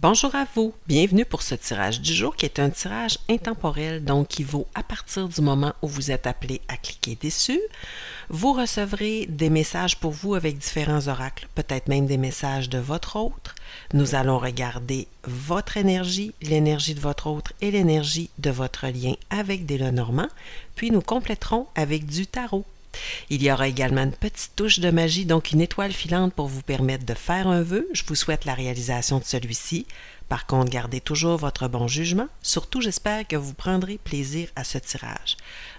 Bonjour à vous, bienvenue pour ce tirage du jour qui est un tirage intemporel, donc qui vaut à partir du moment où vous êtes appelé à cliquer dessus. Vous recevrez des messages pour vous avec différents oracles, peut-être même des messages de votre autre. Nous allons regarder votre énergie, l'énergie de votre autre et l'énergie de votre lien avec des Lenormand, puis nous compléterons avec du tarot. Il y aura également une petite touche de magie, donc une étoile filante pour vous permettre de faire un vœu. Je vous souhaite la réalisation de celui-ci. Par contre, gardez toujours votre bon jugement. Surtout, j'espère que vous prendrez plaisir à ce tirage.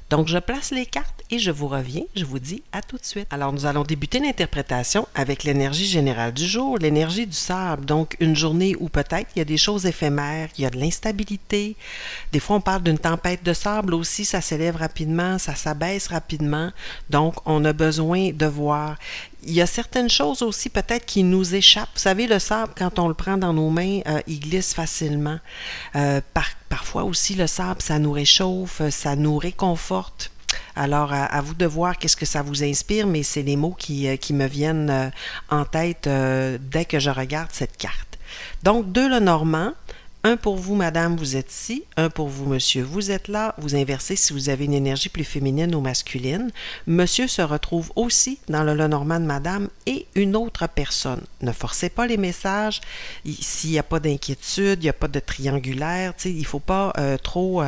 Donc, je place les cartes et je vous reviens. Je vous dis à tout de suite. Alors, nous allons débuter l'interprétation avec l'énergie générale du jour, l'énergie du sable. Donc, une journée où peut-être il y a des choses éphémères, il y a de l'instabilité. Des fois, on parle d'une tempête de sable aussi, ça s'élève rapidement, ça s'abaisse rapidement. Donc, on a besoin de voir. Il y a certaines choses aussi peut-être qui nous échappent. Vous savez, le sable, quand on le prend dans nos mains, il glisse facilement. Parfois aussi, le sable, ça nous réchauffe, ça nous réconforte. Alors, à vous de voir qu'est-ce que ça vous inspire, mais c'est les mots qui me viennent en tête dès que je regarde cette carte. Donc, deux Lenormand. Un pour vous, madame, vous êtes ici. Un pour vous, monsieur, vous êtes là. Vous inversez si vous avez une énergie plus féminine ou masculine. Monsieur se retrouve aussi dans le Lenormand de madame et une autre personne. Ne forcez pas les messages. S'il n'y a pas d'inquiétude, il n'y a pas de triangulaire, il ne faut pas trop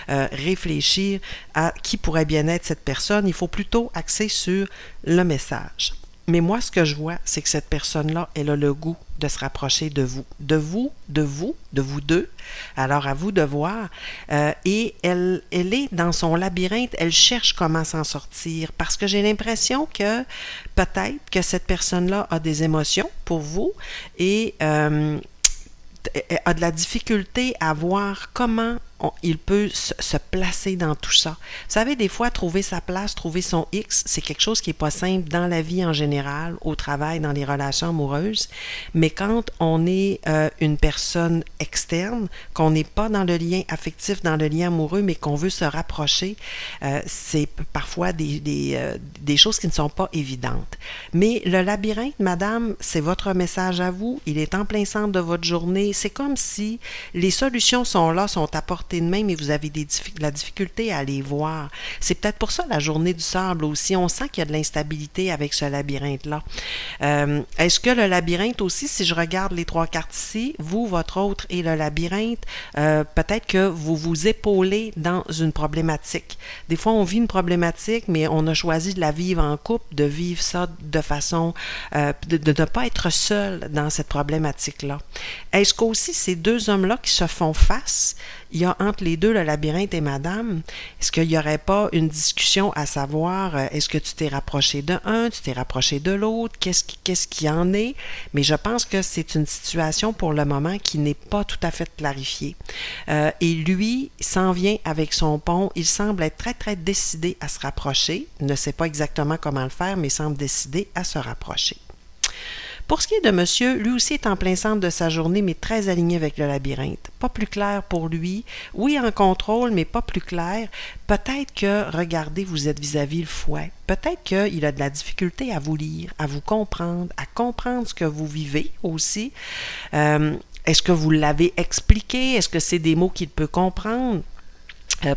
réfléchir à qui pourrait bien être cette personne. Il faut plutôt axer sur le message. Mais moi, ce que je vois, c'est que cette personne-là, elle a le goût de se rapprocher de vous. De vous deux. Alors, à vous de voir. Et elle est dans son labyrinthe, elle cherche comment s'en sortir. Parce que j'ai l'impression que peut-être que cette personne-là a des émotions pour vous et a de la difficulté à voir comment il peut se placer dans tout ça. Vous savez, des fois, trouver sa place, trouver son X, c'est quelque chose qui n'est pas simple dans la vie en général, au travail, dans les relations amoureuses. Mais quand on est une personne externe, qu'on n'est pas dans le lien affectif, dans le lien amoureux, mais qu'on veut se rapprocher, c'est parfois des choses qui ne sont pas évidentes. Mais le labyrinthe, madame, c'est votre message à vous. Il est en plein centre de votre journée. C'est comme si les solutions sont là, sont à portée de main, mais vous avez de la difficulté à les voir. C'est peut-être pour ça la journée du sable aussi. On sent qu'il y a de l'instabilité avec ce labyrinthe-là. Est-ce que le labyrinthe aussi, si je regarde les trois cartes ici, vous, votre autre et le labyrinthe, peut-être que vous vous épaulez dans une problématique. Des fois, on vit une problématique, mais on a choisi de la vivre en couple, de vivre ça de façon de ne pas être seul dans cette problématique-là. Est-ce qu'aussi ces deux hommes-là qui se font face, il y a entre les deux le labyrinthe et madame, est-ce qu'il n'y aurait pas une discussion à savoir, est-ce que tu t'es rapproché de un, tu t'es rapproché de l'autre, qu'est-ce qui en est? Mais je pense que c'est une situation pour le moment qui n'est pas tout à fait clarifiée. Et lui s'en vient avec son pont, il semble être très très décidé à se rapprocher, il ne sait pas exactement comment le faire, mais il semble décidé à se rapprocher. Pour ce qui est de monsieur, lui aussi est en plein centre de sa journée, mais très aligné avec le labyrinthe. Pas plus clair pour lui. Oui, en contrôle, mais pas plus clair. Peut-être que, regardez, vous êtes vis-à-vis le fouet. Peut-être qu'il a de la difficulté à vous lire, à vous comprendre, à comprendre ce que vous vivez aussi. Est-ce que vous l'avez expliqué? Est-ce que c'est des mots qu'il peut comprendre?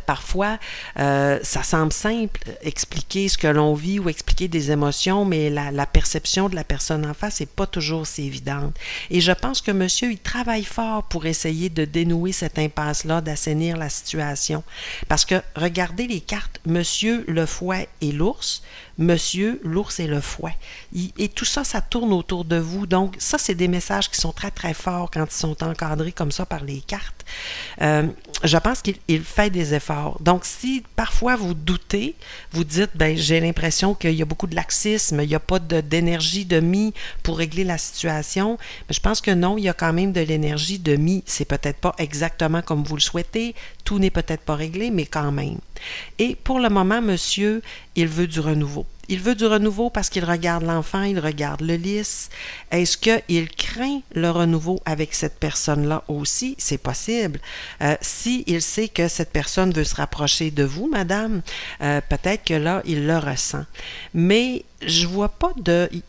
Parfois, ça semble simple, expliquer ce que l'on vit ou expliquer des émotions, mais la perception de la personne en face n'est pas toujours si évidente. Et je pense que monsieur, il travaille fort pour essayer de dénouer cette impasse-là, d'assainir la situation. Parce que, regardez les cartes, monsieur, le fouet et l'ours, monsieur, l'ours et le fouet. Et tout ça, ça tourne autour de vous. Donc, ça, c'est des messages qui sont très, très forts quand ils sont encadrés comme ça par les cartes. Je pense qu'il fait des efforts. Donc, si parfois vous doutez, vous dites, ben j'ai l'impression qu'il y a beaucoup de laxisme, il n'y a pas d'énergie de mis pour régler la situation, mais je pense que non, il y a quand même de l'énergie de mis. C'est peut-être pas exactement comme vous le souhaitez, tout n'est peut-être pas réglé, mais quand même. Et pour le moment, monsieur, il veut du renouveau. Il veut du renouveau parce qu'il regarde l'enfant, il regarde le lys. Est-ce qu'il craint le renouveau avec cette personne-là aussi? C'est possible. S'il sait que cette personne veut se rapprocher de vous, madame, peut-être que là, il le ressent. Mais je vois pas il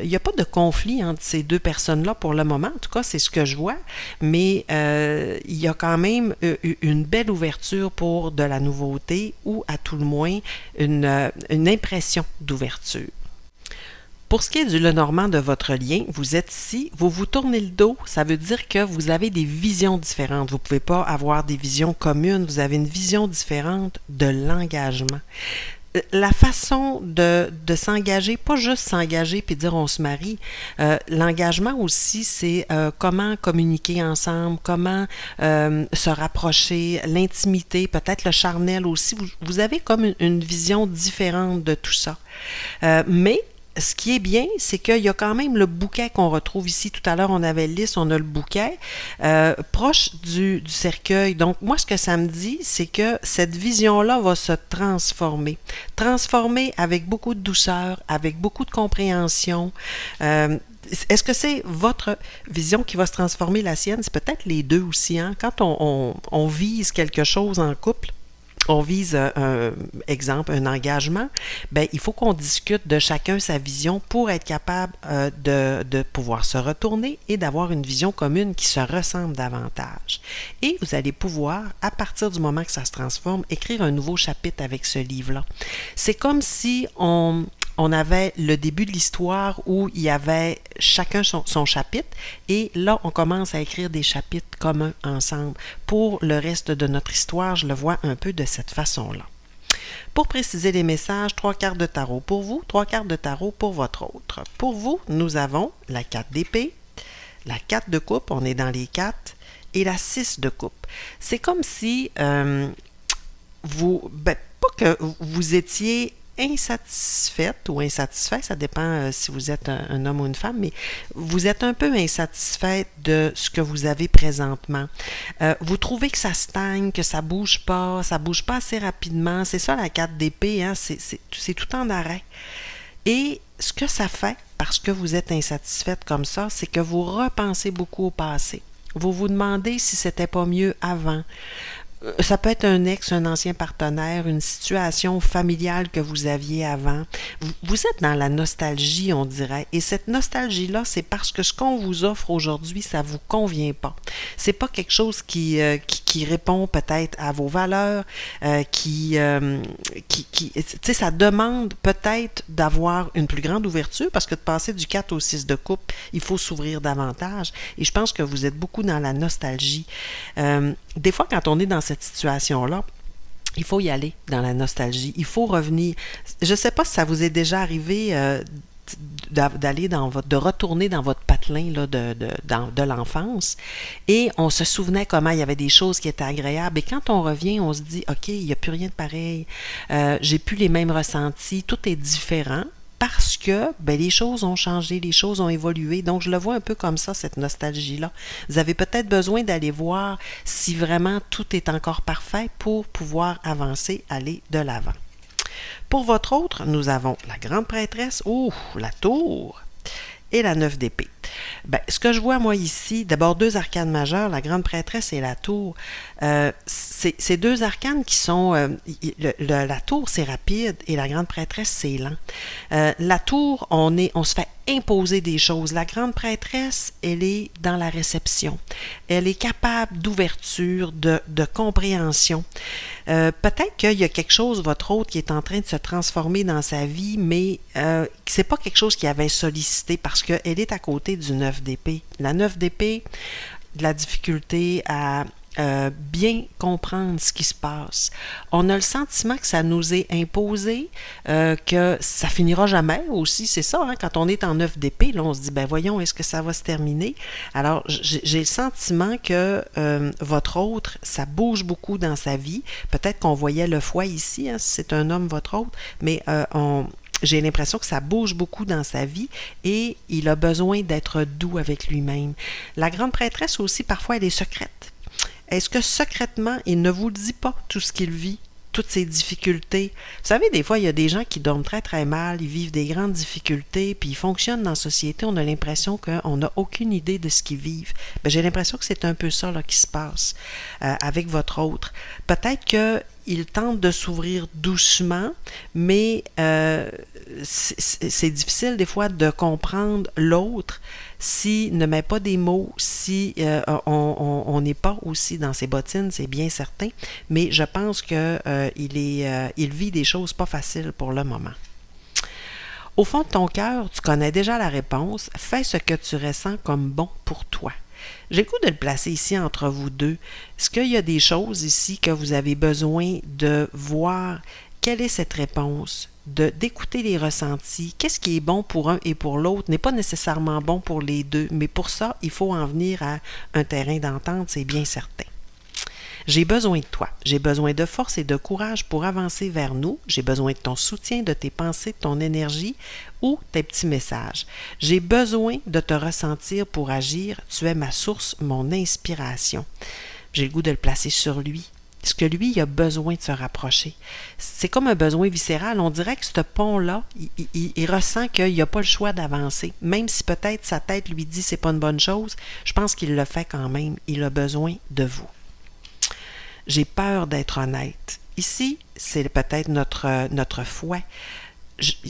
n'y a pas de conflit entre ces deux personnes-là pour le moment. En tout cas, c'est ce que je vois. Mais il y a quand même une belle ouverture pour de la nouveauté ou à tout le moins une impression d'ouverture. Pour ce qui est du Lenormand de votre lien, vous êtes ici, vous vous tournez le dos, ça veut dire que vous avez des visions différentes. Vous ne pouvez pas avoir des visions communes, vous avez une vision différente de l'engagement. La façon de s'engager, pas juste s'engager puis dire on se marie. L'engagement aussi, c'est comment communiquer ensemble, comment se rapprocher, l'intimité, peut-être le charnel aussi. Vous avez comme une vision différente de tout ça. Mais ce qui est bien, c'est qu'il y a quand même le bouquet qu'on retrouve ici. Tout à l'heure, on avait le lys, on a le bouquet, proche du cercueil. Donc, moi, ce que ça me dit, c'est que cette vision-là va se transformer. Transformer avec beaucoup de douceur, avec beaucoup de compréhension. Est-ce que c'est votre vision qui va se transformer, la sienne? C'est peut-être les deux aussi. Hein? Quand on vise quelque chose en couple, on vise exemple, un engagement, ben, il faut qu'on discute de chacun sa vision pour être capable de pouvoir se retourner et d'avoir une vision commune qui se ressemble davantage. Et vous allez pouvoir, à partir du moment que ça se transforme, écrire un nouveau chapitre avec ce livre-là. C'est comme si on avait le début de l'histoire où il y avait chacun son chapitre et là, on commence à écrire des chapitres communs ensemble. Pour le reste de notre histoire, je le vois un peu de cette façon-là. Pour préciser les messages, 3 cartes de tarot pour vous, 3 cartes de tarot pour votre autre. Pour vous, nous avons la 4 d'épée, la 4 de coupe, on est dans les 4, et la 6 de coupe. C'est comme si pas que vous étiez insatisfaite ou insatisfait, ça dépend si vous êtes un homme ou une femme, mais vous êtes un peu insatisfaite de ce que vous avez présentement. Vous trouvez que ça stagne, que ça bouge pas assez rapidement. C'est ça la carte d'épée, hein? C'est tout en arrêt. Et ce que ça fait, parce que vous êtes insatisfaite comme ça, c'est que vous repensez beaucoup au passé. Vous vous demandez si c'était pas mieux avant. Ça peut être un ex, un ancien partenaire, une situation familiale que vous aviez avant. Vous êtes dans la nostalgie, on dirait. Et cette nostalgie-là, c'est parce que ce qu'on vous offre aujourd'hui, ça vous convient pas. C'est pas quelque chose qui répond peut-être à vos valeurs, tu sais, ça demande peut-être d'avoir une plus grande ouverture parce que de passer du 4 au 6 de coupe, il faut s'ouvrir davantage. Et je pense que vous êtes beaucoup dans la nostalgie. Des fois, quand on est dans cette situation-là, il faut y aller dans la nostalgie. Il faut revenir. Je ne sais pas si ça vous est déjà arrivé de retourner dans votre patelin là, de l'enfance et on se souvenait comment il y avait des choses qui étaient agréables et quand on revient, on se dit OK, il n'y a plus rien de pareil, j'ai plus les mêmes ressentis, tout est différent. Parce que les choses ont changé, les choses ont évolué. Donc, je le vois un peu comme ça, cette nostalgie-là. Vous avez peut-être besoin d'aller voir si vraiment tout est encore parfait pour pouvoir avancer, aller de l'avant. Pour votre autre, nous avons la grande prêtresse, la tour et la 9 d'épée. Ce que je vois, moi, ici, d'abord 2 arcanes majeures, la grande prêtresse et la tour. Ces 2 arcanes qui sont... la tour, c'est rapide et la grande prêtresse, c'est lent. La tour, on se fait imposer des choses. La grande prêtresse, elle est dans la réception. Elle est capable d'ouverture, de compréhension. Peut-être qu'il y a quelque chose, votre autre, qui est en train de se transformer dans sa vie, mais c'est pas quelque chose qui avait sollicité parce qu'elle est à côté du 9 d'épée. La 9 d'épée, de la difficulté à bien comprendre ce qui se passe. On a le sentiment que ça nous est imposé, que ça finira jamais aussi, c'est ça, hein, quand on est en 9 d'épée, là, on se dit, voyons, est-ce que ça va se terminer? Alors, j'ai le sentiment que votre autre, ça bouge beaucoup dans sa vie. Peut-être qu'on voyait le foie ici, hein, si c'est un homme, votre autre, mais j'ai l'impression que ça bouge beaucoup dans sa vie et il a besoin d'être doux avec lui-même. La grande prêtresse aussi, parfois, elle est secrète. Est-ce que secrètement, il ne vous dit pas tout ce qu'il vit, toutes ses difficultés? Vous savez, des fois, il y a des gens qui dorment très, très mal, ils vivent des grandes difficultés, puis ils fonctionnent dans la société, on a l'impression qu'on n'a aucune idée de ce qu'ils vivent. J'ai l'impression que c'est un peu ça là, qui se passe avec votre autre. Peut-être que il tente de s'ouvrir doucement, mais c'est difficile des fois de comprendre l'autre s'il ne met pas des mots, si on n'est pas aussi dans ses bottines, c'est bien certain, mais je pense qu'il il vit des choses pas faciles pour le moment. Au fond de ton cœur, tu connais déjà la réponse. Fais ce que tu ressens comme bon pour toi. J'ai le goût de le placer ici entre vous deux. Est-ce qu'il y a des choses ici que vous avez besoin de voir? Quelle est cette réponse? D'écouter les ressentis. Qu'est-ce qui est bon pour un et pour l'autre n'est pas nécessairement bon pour les deux, mais pour ça, il faut en venir à un terrain d'entente, c'est bien certain. J'ai besoin de toi. J'ai besoin de force et de courage pour avancer vers nous. J'ai besoin de ton soutien, de tes pensées, de ton énergie ou tes petits messages. J'ai besoin de te ressentir pour agir. Tu es ma source, mon inspiration. J'ai le goût de le placer sur lui. Est-ce que lui, il a besoin de se rapprocher? C'est comme un besoin viscéral. On dirait que ce pont-là, il ressent qu'il n'a pas le choix d'avancer. Même si peut-être sa tête lui dit que ce n'est pas une bonne chose, je pense qu'il le fait quand même. Il a besoin de vous. J'ai peur d'être honnête. Ici, c'est peut-être notre fouet.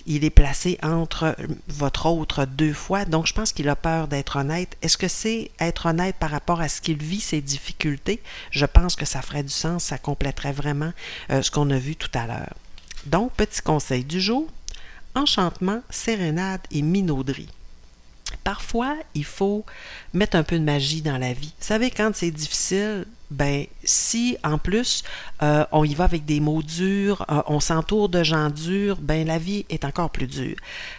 Il est placé entre votre autre deux fois, donc je pense qu'il a peur d'être honnête. Est-ce que c'est être honnête par rapport à ce qu'il vit, ses difficultés? Je pense que ça ferait du sens, ça compléterait vraiment ce qu'on a vu tout à l'heure. Donc, petit conseil du jour, enchantement, sérénade et minauderie. Parfois, il faut mettre un peu de magie dans la vie. Vous savez, quand c'est difficile, ben si en plus on y va avec des mots durs, on s'entoure de gens durs, ben la vie est encore plus dure.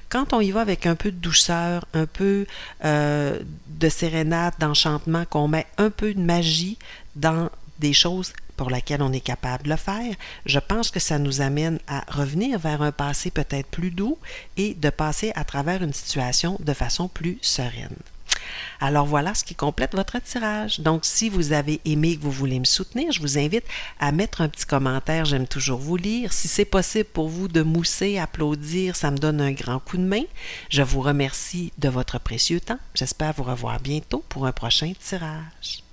Quand on y va avec un peu de douceur, un peu de sérénade, d'enchantement, qu'on met un peu de magie dans des choses pour lesquelles on est capable de le faire, je pense que ça nous amène à revenir vers un passé peut-être plus doux et de passer à travers une situation de façon plus sereine. Alors voilà ce qui complète votre tirage. Donc si vous avez aimé et que vous voulez me soutenir, je vous invite à mettre un petit commentaire, j'aime toujours vous lire. Si c'est possible pour vous de mousser, applaudir, ça me donne un grand coup de main. Je vous remercie de votre précieux temps. J'espère vous revoir bientôt pour un prochain tirage.